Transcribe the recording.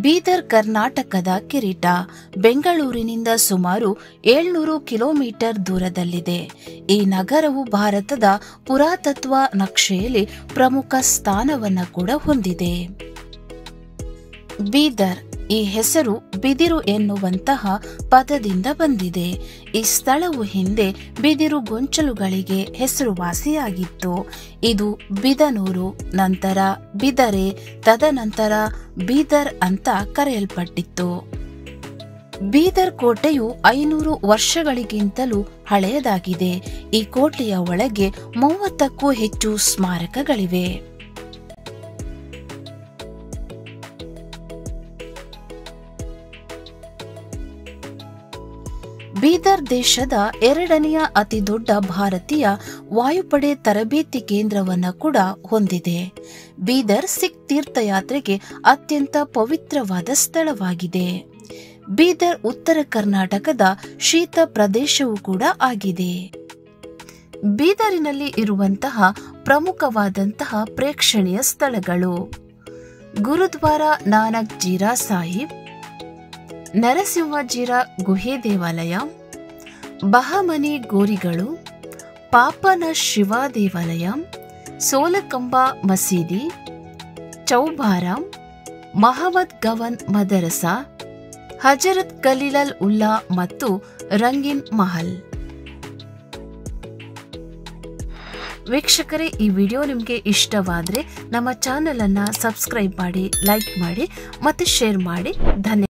ಬೀದರ್ ಕರ್ನಾಟಕದ ಕಿರೀಟ. ಬೆಂಗಳೂರಿನಿಂದ ಸುಮಾರು 700 ಕಿಲೋಮೀಟರ್ ದೂರದಲ್ಲಿದೆ. ಈ ನಗರವು ಭಾರತದ ಪುರಾತತ್ವ ನಕ್ಷೆಯಲ್ಲಿ ಪ್ರಮುಖ ಸ್ಥಾನವನ್ನು ಕೂಡ ಹೊಂದಿದೆ. ಬೀದರ್ ಈ ಹೆಸರು ಬಿದಿರು ಎನ್ನುವಂತಹ ಪದದಿಂದ ಬಂದಿದೆ. ಈ ಸ್ಥಳವು ಹಿಂದೆ ಬಿದಿರು ಗೊಂಚಲುಗಳಿಗೆ ಹೆಸರುವಾಸಿಯಾಗಿತ್ತು. ಇದು ಬಿದನೂರು, ನಂತರ ಬಿದರೆ, ತದನಂತರ ಬೀದರ್ ಅಂತ ಕರೆಯಲ್ಪಟ್ಟಿತ್ತು. ಬೀದರ್ ಕೋಟೆಯು 500 ವರ್ಷಗಳಿಗಿಂತಲೂ ಹಳೆಯದಾಗಿದೆ. ಈ ಕೋಟೆಯ ಒಳಗೆ 30ಕ್ಕೂ ಹೆಚ್ಚು ಸ್ಮಾರಕಗಳಿವೆ. ಬೀದರ್ ದೇಶದ 2ನೇ ಅತಿ ದೊಡ್ಡ ಭಾರತೀಯ ವಾಯುಪಡೆ ತರಬೇತಿ ಕೇಂದ್ರವನ್ನು ಕೂಡ ಹೊಂದಿದೆ. ಬೀದರ್ ಸಿಖ್ ತೀರ್ಥಯಾತ್ರೆಗೆ ಅತ್ಯಂತ ಪವಿತ್ರವಾದ ಸ್ಥಳವಾಗಿದೆ. ಬೀದರ್ ಉತ್ತರ ಕರ್ನಾಟಕದ ಶೀತ ಪ್ರದೇಶವೂ ಕೂಡ ಆಗಿದೆ. ಬೀದರಿನಲ್ಲಿ ಇರುವಂತಹ ಪ್ರಮುಖವಾದಂತಹ ಪ್ರೇಕ್ಷಣೀಯ ಸ್ಥಳಗಳು: ಗುರುದ್ವಾರ ನಾನಕ್ ಜೀರಾ ಸಾಹಿಬ್, ನರಸಿಂಹಜೀರಾ ಗುಹೆ ದೇವಾಲಯ, ಬಹಮನಿ ಗೋರಿಗಳು, ಪಾಪನ ಶಿವ ದೇವಾಲಯ, ಸೋಲಕಂಬ ಮಸೀದಿ, ಚೌಬಾರ, ಮಹಮ್ಮದ್ ಗವನ್ ಮದರಸಾ, ಹಜರತ್ ಖಲೀಲ್ ಉಲ್ಲಾ ಮತ್ತು ರಂಗಿನ್ ಮಹಲ್. ವೀಕ್ಷಕರೇ, ಈ ವಿಡಿಯೋ ನಿಮಗೆ ಇಷ್ಟವಾದರೆ ನಮ್ಮ ಚಾನೆಲ್ ಅನ್ನು ಸಬ್ಸ್ಕ್ರೈಬ್ ಮಾಡಿ, ಲೈಕ್ ಮಾಡಿ ಮತ್ತು ಶೇರ್ ಮಾಡಿ. ಧನ್ಯವಾದ.